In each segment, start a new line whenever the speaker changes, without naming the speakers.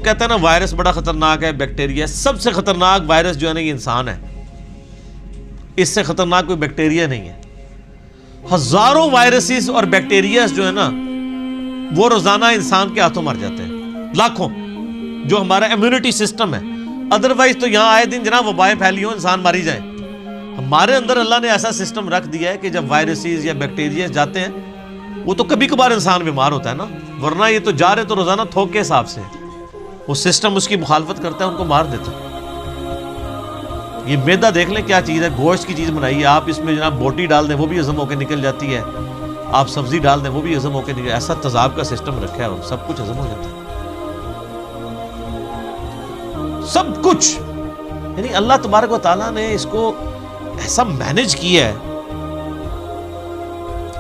کہتے ہیں نا وائرس بڑا خطرناک ہے، بیکٹیریا سب سے خطرناک وائرس جو ہے نا یہ انسان ہے، اس سے خطرناک کوئی بیکٹیریا نہیں ہے۔ ہزاروں وائرسز اور بیکٹیریاز جو ہے نا وہ روزانہ انسان کے ہاتھوں مر جاتے ہیں، لاکھوں، جو ہمارا امیونٹی سسٹم ہے۔ ادروائز تو یہاں آئے دن جناب وبائیں پھیلی ہوں، انسان ماری جائیں۔ ہمارے اندر اللہ نے ایسا سسٹم رکھ دیا ہے کہ جب وائرسز یا بیکٹیریاز جاتے ہیں وہ تو کبھی کبھار انسان بیمار ہوتا ہے نا، ورنہ یہ تو جا رہے تو روزانہ تھوک کے حساب سے وہ سسٹم اس کی مخالفت کرتا ہے، ان کو مار دیتا ہے۔ یہ میدا دیکھ لیں کیا چیز ہے، گوشت کی چیز بنائی ہے، آپ اس میں جناب بوٹی ڈال دیں وہ بھی ہضم ہو کے نکل جاتی ہے، آپ سبزی ڈال دیں وہ بھی ہضم ہو کے نکل، ایسا تیزاب کا سسٹم رکھا ہے اور سب کچھ ہضم ہو جاتا ہے، سب کچھ۔ یعنی اللہ تبارک و تعالیٰ نے اس کو ایسا مینج کیا ہے۔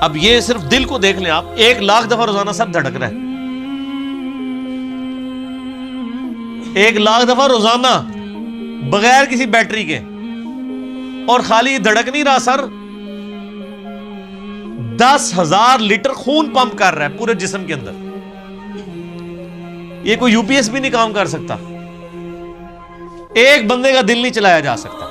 اب یہ صرف دل کو دیکھ لیں آپ، 1,00,000 دفعہ روزانہ سب دھڑک رہا ہے، 1,00,000 دفعہ روزانہ بغیر کسی بیٹری کے، اور خالی دھڑک نہیں رہا سر، 10,000 لیٹر خون پمپ کر رہا ہے پورے جسم کے اندر۔ یہ کوئی یو پی ایس بھی نہیں کام کر سکتا، ایک بندے کا دل نہیں چلایا جا سکتا،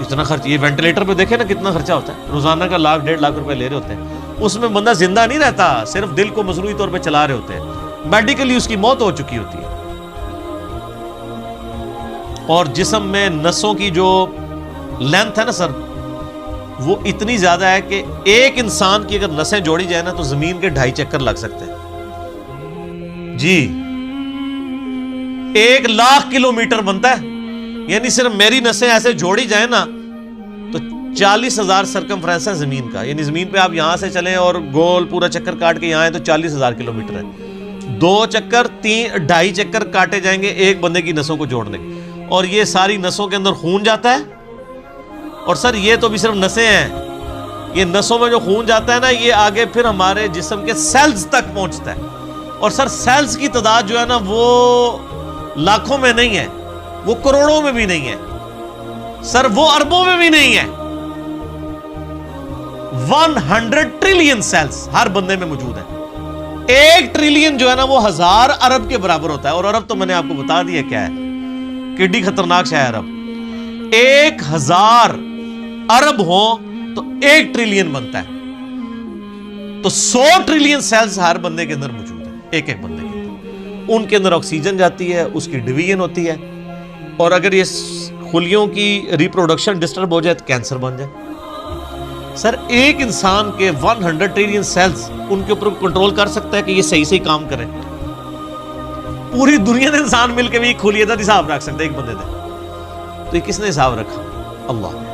اتنا خرچ۔ یہ وینٹیلیٹر پہ دیکھیں نا کتنا خرچہ ہوتا ہے، روزانہ کا 1,00,000 1,50,000 روپے لے رہے ہوتے ہیں، اس میں بندہ زندہ نہیں رہتا، صرف دل کو مصنوعی طور پہ چلا رہے ہوتے ہیں، میڈیکلی اس کی موت ہو چکی ہوتی ہے۔ اور جسم میں نسوں کی جو لینتھ ہے نا سر، وہ اتنی زیادہ ہے کہ ایک انسان کی اگر نسیں جوڑی جائے نا تو زمین کے 2.5 چکر لگ سکتے ہیں جی، 1,00,000 کلومیٹر بنتا ہے۔ یعنی صرف میری نسیں ایسے جوڑی جائیں نا تو 40,000 سرکمفرنس ہے زمین کا، یعنی زمین پہ آپ یہاں سے چلیں اور گول پورا چکر کاٹ کے یہاں آئیں تو 40,000 کلومیٹر ہے، 2 چکر 2.5 چکر کاٹے جائیں گے ایک بندے کی نسوں کو جوڑنے کے، اور یہ ساری نسوں کے اندر خون جاتا ہے۔ اور سر یہ تو بھی صرف نسیں ہیں، یہ نسوں میں جو خون جاتا ہے نا یہ آگے پھر ہمارے جسم کے سیلز تک پہنچتا ہے، اور سر سیلز کی تعداد جو ہے نا وہ لاکھوں میں نہیں ہے، وہ کروڑوں میں بھی نہیں ہے سر، وہ اربوں میں بھی نہیں ہے، 100 ٹریلین سیلز ہر بندے میں موجود ہے۔ 1 ٹریلین جو ہے نا وہ 1000 ارب کے برابر ہوتا ہے، اور ارب تو میں نے آپ کو بتا دیا کیا ہے، کڈی خطرناک شے ہے ارب۔ 1000 ارب ہوں تو 1 ٹریلین بنتا ہے، تو 100 ٹریلین سیلز ہر بندے کے اندر موجود ہے، ایک بندے کے اندر۔ ان کے اندر آکسیجن جاتی ہے، اس کی ڈویژن ہوتی ہے، اور اگر یہ خلیوں کی ریپروڈکشن ڈسٹرب ہو جائے تو کینسر بن جائے۔ سر ایک انسان کے 100 ٹریلین سیلز ان کے اوپر کنٹرول کر سکتا ہے کہ یہ صحیح صحیح کام کریں؟ پوری دنیا نے انسان مل کے بھی خلیے کا حساب رکھ سکتے ایک بندے نے، تو یہ کس نے حساب رکھا؟ اللہ نے۔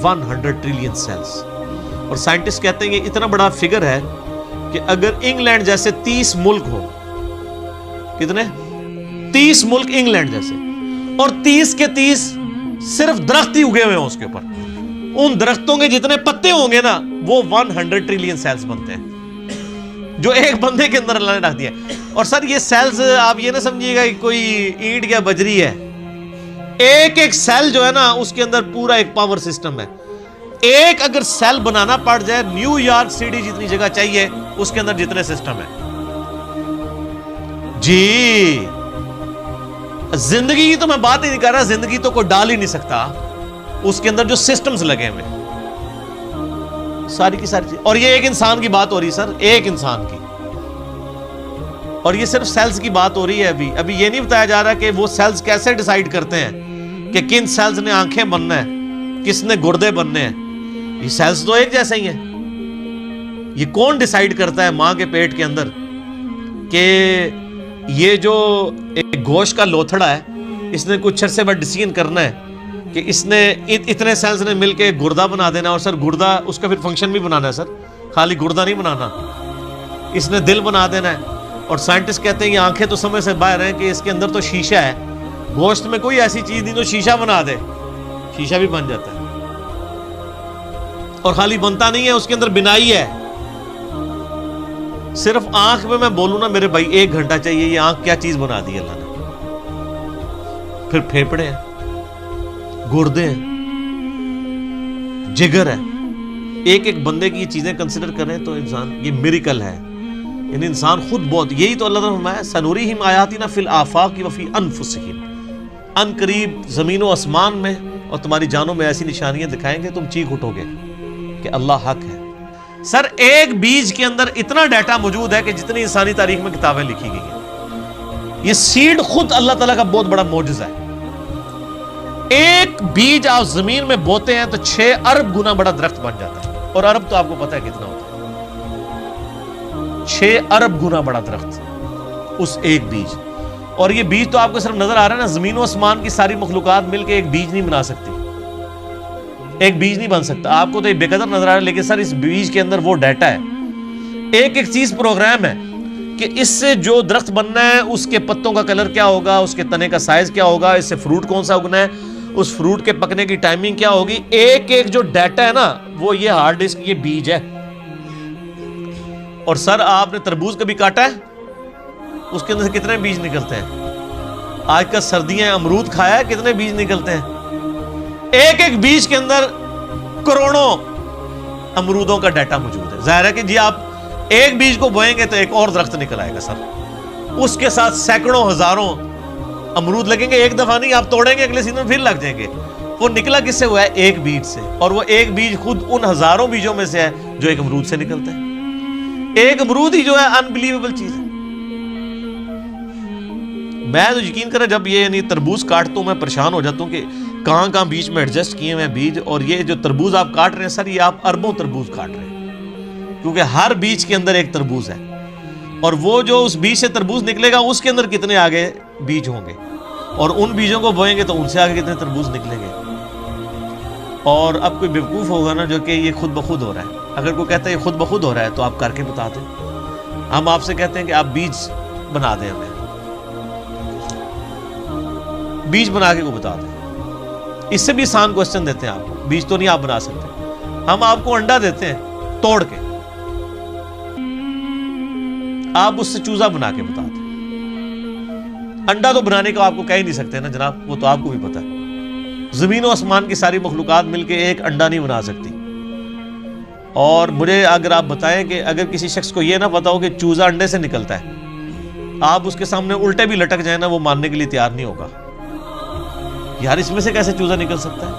100 ٹریلین سیلز، اور سائنٹسٹ کہتے ہیں کہ اتنا بڑا فگر ہے کہ اگر انگلینڈ جیسے 30 ملک ہو، کتنے 30 ملک انگلینڈ جیسے، اور 30 کے 30 صرف درخت ہی اگے ہوئے ہوں اس کے اوپر، ان درختوں کے جتنے پتے ہوں گے نا وہ 100 ٹریلین سیلز بنتے ہیں، جو ایک بندے کے اندر اللہ نے رکھ دیا۔ اور سر یہ سیلز آپ یہ نہ سمجھیے گا کہ کوئی اینٹ یا بجری ہے، ایک ایک سیل جو ہے نا اس کے اندر پورا ایک پاور سسٹم ہے۔ ایک اگر سیل بنانا پڑ جائے، نیو یارک سٹی جتنی جگہ چاہیے اس کے اندر جتنے سسٹم ہے جی۔ زندگی کی تو میں بات ہی نہیں کر رہا، زندگی تو کوئی ڈال ہی نہیں سکتا، اس کے اندر جو سسٹمز لگے ہوئے ساری کی ساری چیز۔ اور یہ ایک انسان کی بات ہو رہی ہے سر، ایک انسان کی، اور یہ صرف سیلز کی بات ہو رہی ہے۔ ابھی یہ نہیں بتایا جا رہا کہ وہ سیلز کیسے ڈیسائیڈ کرتے ہیں کہ کن سیلز نے آنکھیں بننا ہے، کس نے گردے بننے ہیں۔ یہ سیلز تو ایک جیسے ہی ہیں، یہ کون ڈیسائیڈ کرتا ہے ماں کے پیٹ کے اندر کہ یہ جو ایک گوشت کا لوتھڑا ہے اس نے کچھ عرصے بعد ڈیسیژن کرنا ہے کہ اس نے اتنے سیلز نے مل کے گردہ بنا دینا، اور سر گردہ اس کا پھر فنکشن بھی بنانا ہے سر، خالی گردہ نہیں بنانا، اس نے دل بنا دینا ہے۔ اور سائنٹسٹ کہتے ہیں یہ آنکھیں تو سمجھ سے باہر ہیں کہ اس کے اندر تو شیشہ ہے، گوشت میں کوئی ایسی چیز نہیں تو شیشہ بنا دے، شیشہ بھی بن جاتا ہے، اور خالی بنتا نہیں ہے، اس کے اندر بنائی ہے۔ صرف آنکھ میں بولوں نا میرے بھائی 1 گھنٹہ چاہیے، یہ آنکھ کیا چیز بنا دی اللہ نے۔ پھر پھیپڑے ہیں، گردے ہیں، جگر ہے، ایک ایک بندے کی یہ چیزیں کنسیڈر کریں تو انسان یہ میریکل ہے۔ یعنی انسان خود بہت، یہی تو اللہ تعالیٰ نے فرمایا سنوریہم آیاتنا فی الآفاق وفی انفسہم، ان قریب زمین و آسمان میں اور تمہاری جانوں میں ایسی نشانیاں دکھائیں گے تم چیخ اٹھو گے کہ اللہ حق ہے۔ سر ایک بیج کے اندر اتنا ڈیٹا موجود ہے کہ جتنی انسانی تاریخ میں کتابیں لکھی گئی ہیں، یہ سیڈ خود اللہ تعالیٰ کا بہت بڑا معجزہ ہے۔ ایک بیج آپ زمین میں بوتے ہیں تو 6 ارب گنا بڑا درخت بن جاتا ہے، اور ارب تو آپ کو پتہ ہے کتنا ہوتا ہے، 6 ارب گنا بڑا درخت اس ایک بیج۔ اور یہ بیج تو آپ کو صرف نظر آ رہا ہے نا، زمین و آسمان کی ساری مخلوقات مل کے ایک بیج نہیں بنا سکتی، ایک بیج نہیں بن سکتا۔ آپ کو تو یہ بے قدر نظر آ رہا ہے، لیکن سر اس بیج کے اندر وہ ڈیٹا ہے، ایک ایک چیز پروگرام ہے کہ اس سے جو درخت بننا ہے اس کے پتوں کا کلر کیا ہوگا، اس کے تنے کا سائز کیا ہوگا، اس سے فروٹ کون سا اگنا ہے، اس فروٹ کے پکنے کی ٹائمنگ کیا ہوگی، ایک ایک جو ڈیٹا ہے نا وہ یہ ہارڈ ڈسک، یہ بیج ہے۔ اور سر آپ نے تربوز کبھی کاٹا ہے؟ اس کے اندر سے کتنے بیج نکلتے ہیں؟ آج کل سردیاں ہیں، امرود کھایا ہے، کتنے بیج نکلتے ہیں؟ ایک ایک بیج کے اندر کروڑوں امرودوں کا ڈیٹا موجود ہے۔ ظاہر ہے کہ جی آپ ایک بیج کو بوئیں گے تو ایک اور درخت نکل آئے گا سر، اس کے ساتھ سینکڑوں ہزاروں امرود لگیں گے، ایک دفعہ نہیں، آپ توڑیں گے اگلے سیزن پھر لگ جائیں گے۔ وہ نکلا کس سے ہوا ہے؟ ایک بیج سے، اور وہ ایک بیج خود ان ہزاروں بیجوں میں سے ہے جو ایک امرود سے نکلتا ہے۔ ایک امرود ہی جو ہے انبلیویبل چیز ہے۔ میں تو یقین کریں جب یہ یعنی تربوز کاٹتا ہوں میں پریشان ہو جاتا ہوں کہ کہاں کہاں بیچ میں ایڈجسٹ کیے ہوئے بیج، اور یہ جو تربوز آپ کاٹ رہے ہیں سر، یہ آپ اربوں تربوز کاٹ رہے ہیں، کیونکہ ہر بیج کے اندر ایک تربوز ہے، اور وہ جو اس بیج سے تربوز نکلے گا اس کے اندر کتنے آگے بیج ہوں گے، اور ان بیجوں کو بوئیں گے تو ان سے آگے کتنے تربوز نکلیں گے۔ اور اب کوئی بیوقوف ہوگا نا جو کہ یہ خود بخود ہو رہا ہے، اگر کوئی کہتا ہے یہ خود بخود ہو رہا ہے تو آپ کر کے بتا دیں۔ ہم آپ سے کہتے ہیں کہ آپ بیج بنا دیں، ہمیں بیج بنا کے کو بتا دیں۔ اس سے بھی آسان کوسچن دیتے ہیں آپ کو، بیج تو نہیں آپ بنا سکتے، ہم آپ کو انڈا دیتے ہیں توڑ کے، آپ اس سے چوزا بنا کے بتا دیں۔ انڈا تو بنانے کا آپ کو کہہ ہی نہیں سکتے نا جناب، وہ تو آپ کو بھی پتا ہے۔ زمین و آسمان کی ساری مخلوقات مل کے ایک انڈا نہیں بنا سکتی۔ اور مجھے اگر آپ بتائیں کہ اگر کسی شخص کو یہ نہ پتا ہو کہ چوزا انڈے سے نکلتا ہے، آپ اس کے سامنے الٹے بھی لٹک جائیں نا، وہ ماننے کے لیے تیار نہیں ہوگا۔ یار اس میں سے کیسے چوزا نکل سکتا ہے؟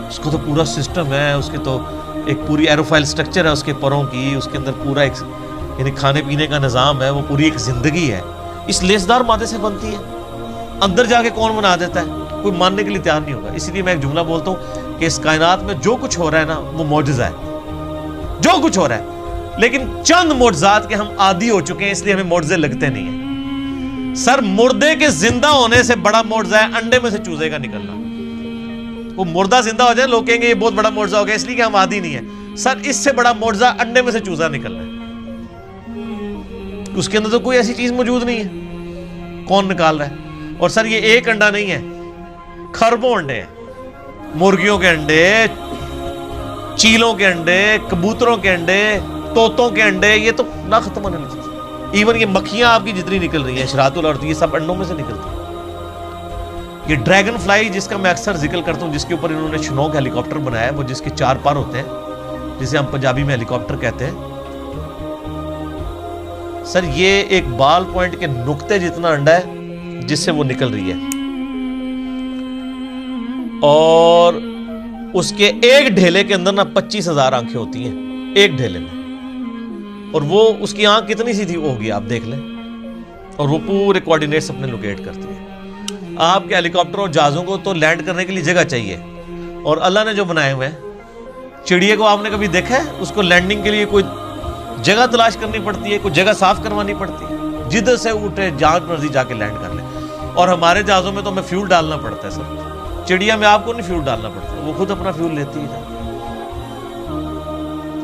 اس کو تو پورا سسٹم ہے، اس کے تو ایک پوری ایروفائل سٹرکچر ہے اس کے پروں کی، اس کے اندر پورا ایک یعنی کھانے پینے کا نظام ہے، وہ پوری ایک زندگی ہے، اس لیسدار مادے سے بنتی ہے۔ اندر جا کے کون بنا دیتا ہے؟ کوئی ماننے کے لیے تیار نہیں ہوگا۔ اس لیے میں ایک جملہ بولتا ہوں کہ اس کائنات میں جو کچھ ہو رہا ہے نا وہ معجزہ ہے، جو کچھ ہو رہا ہے، لیکن چند معجزات کے ہم عادی ہو چکے ہیں، اس لیے ہمیں معجزے لگتے نہیں ہیں۔ سر مردے کے زندہ ہونے سے بڑا معجزہ ہے انڈے میں سے چوزے کا نکلنا۔ وہ مردہ زندہ ہو جائے، لوگ کہیں گے یہ بہت بڑا معجزہ ہو گیا، اس لیے کہ ہم عادی نہیں ہیں۔ سر اس سے بڑا معجزہ انڈے میں سے چوزا نکلنا ہے، اس کے اندر تو کوئی ایسی چیز موجود نہیں ہے، کون نکال رہا ہے؟ اور سر یہ ایک انڈا نہیں ہے، خربوں انڈے ہیں، مرغیوں کے انڈے، چیلوں کے انڈے، کبوتروں کے انڈے، طوطوں کے انڈے، یہ تو نہ ختم ہونے والی چیز۔ ایون یہ مکھیاں آپ کی جتنی نکل رہی ہیں، شراط الارض، یہ سب انڈوں میں سے نکلتی ہیں۔ یہ ڈریگن فلائی جس کا میں اکثر ذکر کرتا ہوں، جس کے اوپر انہوں نے شنوک ہیلی کاپٹر بنایا ہے، وہ جس کے 4 پر ہوتے ہیں، جسے ہم پنجابی میں ہیلی کاپٹر کہتے ہیں۔ سر یہ ایک بال پوائنٹ کے نقطے جتنا انڈا ہے جس سے وہ نکل رہی ہے، اور اس کے ایک ڈھیلے کے اندر نا 25,000 آنکھیں ہوتی ہیں ایک ڈھیلے میں، اور وہ اس کی آنکھ کتنی سی تھی ہوگی آپ دیکھ لیں، اور وہ پورے کوارڈینیٹس اپنے لوکیٹ کرتی ہے۔ آپ کے ہیلی کاپٹر اور جہازوں کو تو لینڈ کرنے کے لیے جگہ چاہیے، اور اللہ نے جو بنائے ہوئے ہیں، چڑیے کو آپ نے کبھی دیکھا ہے؟ اس کو لینڈنگ کے لیے کوئی جگہ تلاش کرنی پڑتی ہے، کوئی جگہ صاف کروانی پڑتی ہے، جدھر سے اٹھے جہاں مرضی جا کے لینڈ کر لیں۔ اور ہمارے جہازوں میں تو ہمیں فیول ڈالنا پڑتا ہے سر، چڑیا میں آپ کو نہیں فیول ڈالنا پڑتا، وہ خود اپنا فیول لیتی ہے۔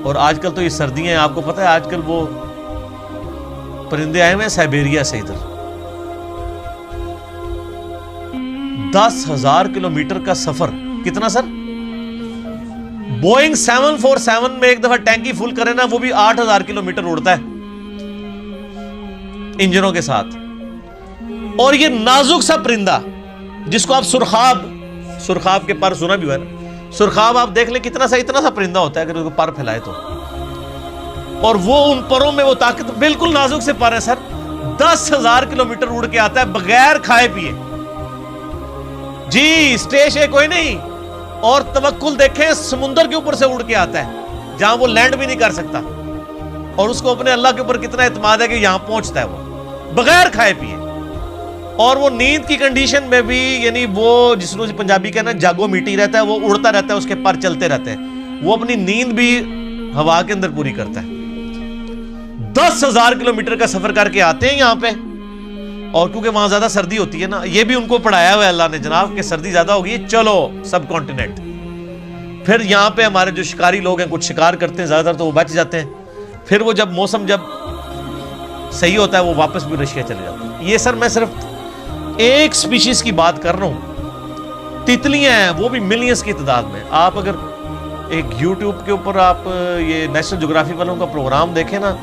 اور آج کل تو یہ سردیاں ہیں، آپ کو پتہ ہے آج کل وہ پرندے آئے ہوئے ہیں سائبیریا سے، ادھر 10,000 کلومیٹر کا سفر۔ کتنا سر؟ بوئنگ 747 میں ایک دفعہ ٹینکی فل کرے نا، وہ بھی 8,000 کلومیٹر اڑتا ہے انجنوں کے ساتھ۔ اور یہ نازک سا پرندہ جس کو آپ سرخاب کے پر سنا بھی ہوا ہے نا، سرخاب آپ دیکھ لیں کتنا سا اتنا سا پرندہ ہوتا ہے اگر اس کو پر پھیلائے تو، اور وہ ان پروں میں وہ طاقت، بالکل نازک سے پر ہے سر، 10,000 کلومیٹر اڑ کے آتا ہے بغیر کھائے پیے جی، اسٹیش ہے کوئی نہیں. اور توکل دیکھیں، سمندر کے اوپر سے اڑ کے آتا ہے جہاں وہ لینڈ بھی نہیں کر سکتا، اور اس کو اپنے اللہ کے اوپر کتنا اعتماد ہے کہ یہاں پہنچتا ہے وہ بغیر کھائے پیے. اور وہ نیند کی کنڈیشن میں بھی، یعنی وہ جس کو پنجابی کہنا جاگو میٹی رہتا ہے، وہ اڑتا رہتا ہے، اس کے پر چلتے رہتے ہیں، وہ اپنی نیند بھی ہوا کے اندر پوری کرتا ہے. 10,000 کلومیٹر کا سفر کر کے آتے ہیں یہاں پہ، اور کیونکہ وہاں زیادہ سردی ہوتی ہے نا، یہ بھی ان کو پڑھایا ہوا ہے اللہ نے جناب کہ سردی زیادہ ہوگی، چلو سب کانٹیننٹ. پھر یہاں پہ ہمارے جو شکاری لوگ ہیں کچھ شکار کرتے ہیں، زیادہ تر تو وہ بچ جاتے ہیں، پھر وہ جب موسم جب صحیح ہوتا ہے وہ واپس بھی رشیا چلے جاتے ہیں. یہ سر میں صرف ایک سپیشیز کی بات کر رہا ہوں. تتلیاں ہیں وہ بھی ملینز کی تعداد میں. آپ اگر ایک یوٹیوب کے اوپر آپ یہ نیشنل جغرافی والوں کا پروگرام دیکھیں نا،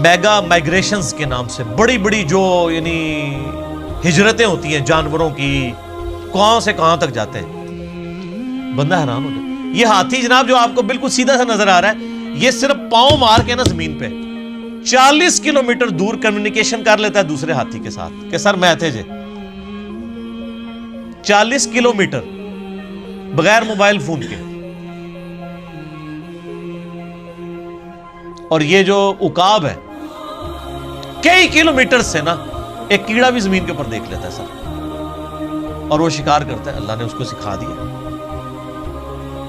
میگا مائگریشنز کے نام سے بڑی بڑی جو یعنی ہجرتیں ہوتی ہیں جانوروں کی، کہاں سے کہاں تک جاتے ہیں، بندہ حیران ہو جائے. یہ ہاتھی جناب جو آپ کو بالکل سیدھا سا نظر آ رہا ہے، یہ صرف پاؤں مار کے نا زمین پہ 40 کلومیٹر دور کمیونیکیشن کر لیتا ہے دوسرے ہاتھی کے ساتھ کہ سر میں تھے جے. 40 کلومیٹر بغیر موبائل فون کے. اور یہ جو عقاب ہے کئی کلومیٹر سے نا ایک کیڑا بھی زمین کے اوپر دیکھ لیتا ہے سر، اور وہ شکار کرتا ہے. اللہ نے اس کو سکھا دیا.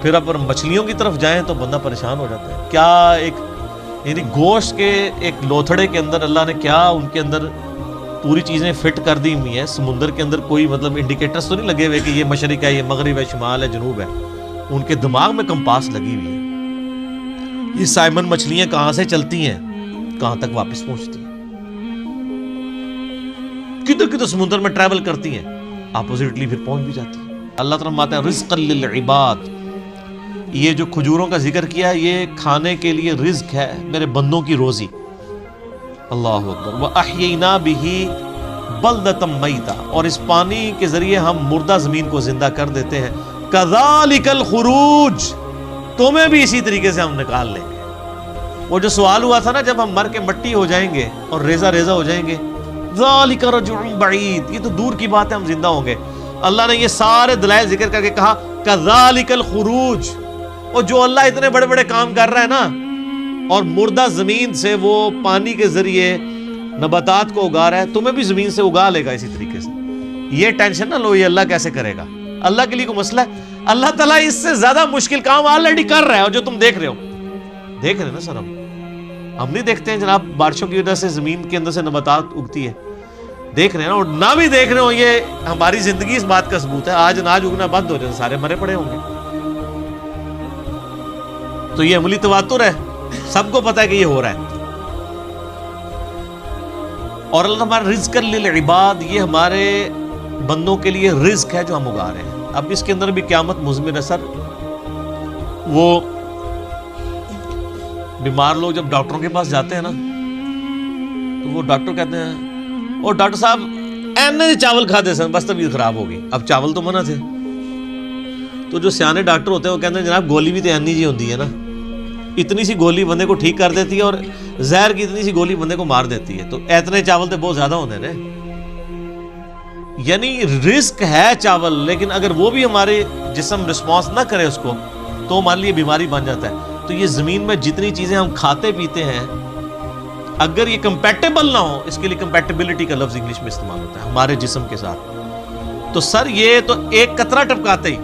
پھر اگر مچھلیوں کی طرف جائیں تو بندہ پریشان ہو جاتا ہے. کیا ایک یعنی گوشت کے ایک لوتھڑے کے اندر اللہ نے کیا ان کے اندر پوری چیزیں فٹ کر دی ہوئی ہیں. سمندر کے اندر کوئی مطلب انڈیکیٹرز تو نہیں لگے ہوئے کہ یہ مشرق ہے، یہ مغرب ہے، شمال ہے، جنوب ہے. ان کے دماغ میں کمپاس لگی ہوئی ہے. یہ سائمن مچھلیاں کہاں سے چلتی ہیں، کہاں تک واپس پہنچتی ہیں، کدھر کدھر سمندر میں ٹریول کرتی ہیں، اپوزٹلی پھر پہنچ بھی جاتی ہیں. اللہ تعالیٰ فرماتے ہیں رزقا للعباد. یہ جو کھجوروں کا ذکر کیا ہے یہ کھانے کے لیے رزق ہے، میرے بندوں کی روزی. اللہ اکبر. وَأَحْيَيْنَا بِهِ بَلْدَةً مَيْتًا. اور اس پانی کے ذریعے ہم مردہ زمین کو زندہ کر دیتے ہیں. كَذَلِكَ الْخُرُوجِ. تمہیں بھی اسی طریقے سے ہم نکال لیں گے. وہ جو سوال ہوا تھا نا جب ہم مر کے مٹی ہو جائیں گے اور ریزہ ریزہ ہو جائیں گے، ذَلِكَ رَجْعٌ بَعِيدٌ. یہ تو دور کی بات ہے، ہم زندہ ہوں گے. اللہ نے یہ سارے دلائل ذکر کر کے کہا كَذَلِكَ الْخُرُوجِ. اور جو اللہ اتنے بڑے بڑے کام کر رہا ہے نا، اور مردہ زمین سے وہ پانی کے ذریعے نباتات کو اگا رہا ہے، تمہیں بھی زمین سے اگا لے گا اسی طریقے سے. یہ ٹینشن نہ لو یہ اللہ کیسے کرے گا، اللہ کے لیے کوئی مسئلہ ہے؟ اللہ تعالیٰ اس سے زیادہ مشکل کام آلریڈی کر رہا ہے. اور جو تم دیکھ رہے ہو، دیکھ رہے ہیں نا سر، ہم نہیں دیکھتے ہیں جناب بارشوں کی وجہ سے زمین کے اندر سے نباتات اگتی ہے، دیکھ رہے ہیں نا. اور نہ بھی دیکھ رہے ہو، یہ ہماری زندگی اس بات کا ثبوت ہے. آج اناج اگنا بند ہو جائے سارے مرے پڑے ہوں گے. تو یہ عملی تواتر ہے، سب کو پتا ہے کہ یہ ہو رہا ہے. اور اللہ ہمارا رزق للعباد، یہ ہمارے بندوں کے لیے رزق ہے جو ہم اگا رہے ہیں. اب اس کے اندر بھی قیامت مضمر ہے سر. وہ بیمار لوگ جب ڈاکٹروں کے پاس جاتے ہیں نا تو وہ ڈاکٹر کہتے ہیں اور ڈاکٹر صاحب اینے چاول کھاتے سن بس طبیعت خراب ہو گئی. اب چاول تو منع تھے. تو جو سیانے ڈاکٹر ہوتے ہیں وہ کہتے ہیں جناب گولی بھی تو اینی جی ہوتی ہے نا، اتنی سی گولی بندے کو ٹھیک کر دیتی ہے اور زہر کی اتنی سی گولی بندے کو مار دیتی ہے. تو اتنے چاول تو بہت زیادہ ہوتے ہیں. یعنی رزق ہے چاول، لیکن اگر وہ بھی ہمارے جسم رسپانس نہ کرے اس کو تو ہمارے لیے بیماری بن جاتا ہے. تو یہ زمین میں جتنی چیزیں ہم کھاتے پیتے ہیں اگر یہ کمپیٹیبل نہ ہو، اس کے لیے کمپیٹیبلٹی کا لفظ انگلش میں استعمال ہوتا ہے ہمارے جسم کے ساتھ. تو سر یہ تو ایک قطرہ ٹپکاتے ہی،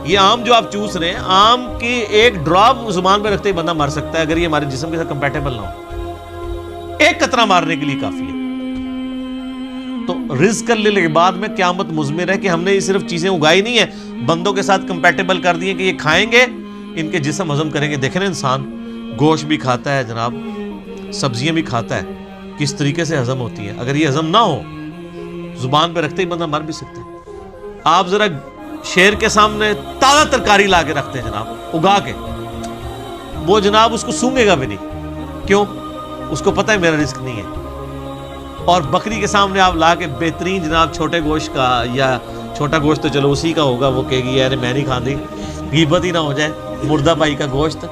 یہ آم جو آپ چوس رہے ہیں، آم کی ایک ڈراپ زبان پہ رکھتے ہی بندہ مر سکتا ہے اگر یہ ہمارے جسم کے ساتھ کمپیٹیبل نہ ہو. ایک قطرہ مارنے کے لیے کافی ہے. تو رزق للعباد میں قیامت مضمر ہے کہ ہم نے یہ صرف چیزیں اگائی نہیں ہیں، بندوں کے ساتھ کمپیٹیبل کر دیے کہ یہ کھائیں گے ان کے جسم ہضم کریں گے. دیکھیں نا انسان گوشت بھی کھاتا ہے جناب، سبزیاں بھی کھاتا ہے، کس طریقے سے ہضم ہوتی ہیں. اگر یہ ہضم نہ ہو زبان پہ رکھتے ہی بندہ مر بھی سکتا ہے. آپ ذرا شیر کے سامنے تازہ ترکاری لا کے رکھتے ہیں جناب اگا کے، وہ جناب اس کو سونگے گا بھی نہیں. کیوں؟ اس کو پتہ ہے میرا رزق نہیں ہے. اور بکری کے سامنے آپ لا کے بہترین جناب چھوٹے گوشت کا، یا چھوٹا گوشت تو چلو اسی کا ہوگا، وہ کہے گی یار میں نہیں کھاندی، غیبت ہی نہ ہو جائے، مردہ بھائی کا گوشت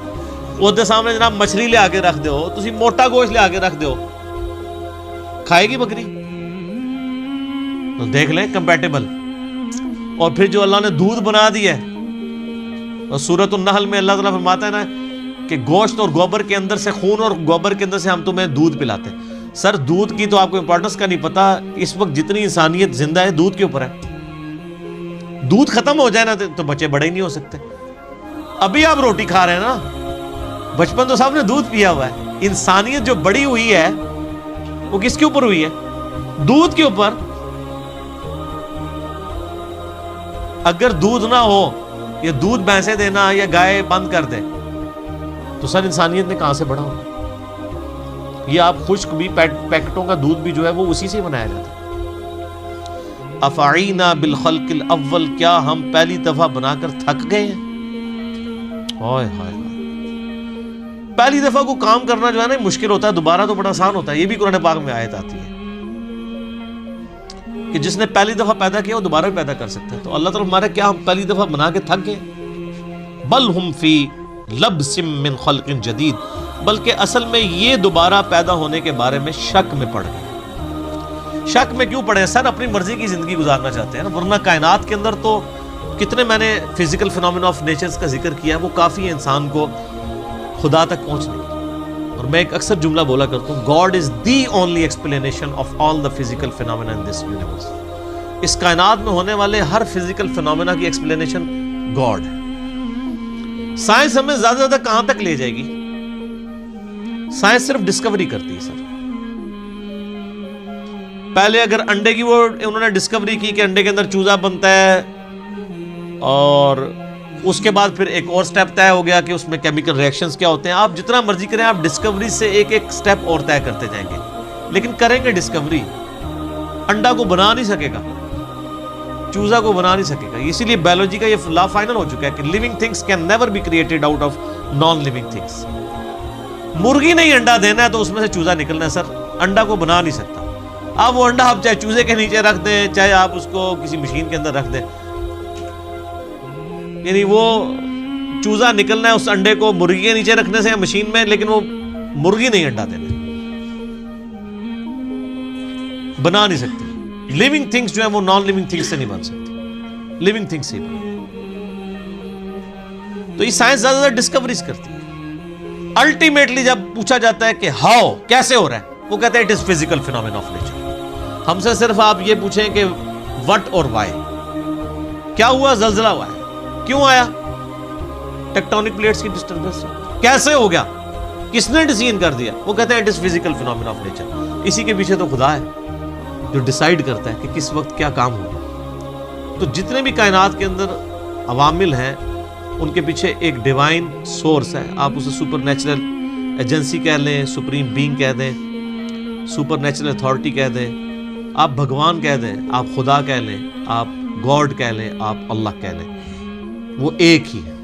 ਉਹਦੇ ਸਾਹਮਣੇ ਜਨਾਬ ਮਛਲੀ ਲਿਆ ਕੇ ਰੱਖ ਦਿਓ, ਤੁਸੀਂ ਮੋٹا گوشت ਲਿਆ کے رکھ ਦਿਓ, کھائے گی بکری؟ تو دیکھ لیں کمپیٹیبل. اور پھر جو اللہ نے دودھ بنا دیا ہے، اور سورۃ النحل میں اللہ تعالیٰ فرماتا ہے نا کہ گوشت اور گوبر کے اندر سے، خون اور گوبر کے اندر سے ہم تمہیں دودھ پلاتے ہیں. سر دودھ کی تو آپ کو امپورٹنس کا نہیں پتا. اس وقت جتنی انسانیت زندہ ہے دودھ کے اوپر ہے. دودھ ختم ہو جائے نا تو بچے بڑے ہی نہیں ہو سکتے. ابھی آپ روٹی کھا رہے ہیں نا، بچپن تو سب نے دودھ پیا ہوا ہے. انسانیت جو بڑی ہوئی ہے وہ کس کے اوپر ہوئی ہے؟ دودھ کے اوپر. اگر دودھ نہ ہو، یا دودھ بھینسیں دینا یا گائے بند کر دے، تو سر انسانیت نے کہاں سے بڑھا ہوگا؟ یہ آپ خشک بھی پیکٹوں کا دودھ بھی جو ہے وہ اسی سے بنایا جاتا ہے. افعینا بالخلق الاول، کیا ہم پہلی دفعہ بنا کر تھک گئے ہیں؟ ہائے ہائے، پہلی دفعہ کو کام کرنا جو ہے نا مشکل ہوتا ہے، دوبارہ تو بڑا آسان ہوتا ہے. یہ بھی قرآن پاک میں آیت آتی ہے کہ جس نے پہلی دفعہ پیدا کیا وہ دوبارہ بھی پیدا کر سکتا ہے. تو اللہ تعالیٰ ہمارا کیا ہم پہلی دفعہ بنا کے تھک گئے؟ بل ہم فی لبس من خلق جدید، بلکہ اصل میں یہ دوبارہ پیدا ہونے کے بارے میں شک میں پڑ گئے. شک میں کیوں پڑے؟ سر اپنی مرضی کی زندگی گزارنا چاہتے ہیں نا، ورنہ کائنات کے اندر تو کتنے، میں نے فزیکل فینومینا آف نیچرز کا ذکر کیا ہے، وہ کافی ہے انسان کو خدا تک پہنچنے کی. اور میں ایک اکثر جملہ بولا کرتا ہوں، God is the only explanation of all the physical phenomena in this universe. اس کائنات میں ہونے والے ہر فزیکل فینومینا کی ایکسپلینیشن گاڈ ہے. سائنس ہمیں زیادہ زیادہ کہاں تک لے جائے گی؟ سائنس صرف ڈسکوری کرتی ہے سر. پہلے اگر انڈے کی وہ انہوں نے ڈسکوری کی کہ انڈے کے اندر چوزا بنتا ہے، اور اس کے بعد پھر ایک اور سٹیپ طے ہو گیا کہ اس میں کیمیکل ریئیکشنز کیا ہوتے ہیں. آپ جتنا مرضی کریں، آپ ڈسکوری سے ایک ایک سٹیپ اور طے کرتے جائیں گے، لیکن کریں گے ڈسکوری. انڈا کو بنا نہیں سکے گا، چوزا کو بنا نہیں سکے گا. اسی لیے بایولوجی کا یہ لا فائنل ہو چکا ہے کہ living things can never be created out of non living things. مرغی نہیں انڈا دینا ہے تو اس میں سے چوزا نکلنا ہے سر، انڈا کو بنا نہیں سکتا. آپ وہ انڈا آپ چاہے چوزے کے نیچے رکھ دیں، چاہے آپ اس کو کسی مشین کے اندر رکھ دیں، یعنی وہ چوزا نکلنا ہے اس انڈے کو مرغی کے نیچے رکھنے سے یا مشین میں، لیکن وہ مرغی نہیں انڈا دینا، بنا نہیں سکتی. لیونگ تھنگس جو ہے وہ نان لیونگ تھنگس سے نہیں بن سکتی، لیونگ تھنگس سے ہی بن. تو یہ سائنس زیادہ زیادہ ڈسکوریز کرتی ہے. الٹیمیٹلی جب پوچھا جاتا ہے کہ ہاؤ، کیسے ہو رہا ہے، وہ کہتے ہیں it is physical phenomena of nature. ہم سے صرف آپ یہ پوچھیں کہ وٹ اور وائی، کیا ہوا؟ زلزلہ ہوا ہے، کیوں آیا؟ ٹیکٹونک پلیٹس کی ڈسٹربنس. کیسے ہو گیا؟ کس نے ڈیسیژن کر دیا؟ وہ کہتے ہیں it is physical phenomena of nature. اسی کے پیچھے تو خدا ہے جو ڈیسائیڈ کرتا ہے کہ کس وقت کیا کام ہوگا. تو جتنے بھی کائنات کے اندر عوامل ہیں ان کے پیچھے ایک ڈیوائن سورس ہے. آپ اسے سپر نیچرل ایجنسی کہہ لیں، سپریم بینگ کہہ دیں، سپر نیچرل اتھارٹی کہہ دیں، آپ بھگوان کہہ دیں، آپ خدا کہہ لیں، آپ گاڈ کہہ لیں، آپ اللہ کہہ لیں، وہ ایک ہی ہے.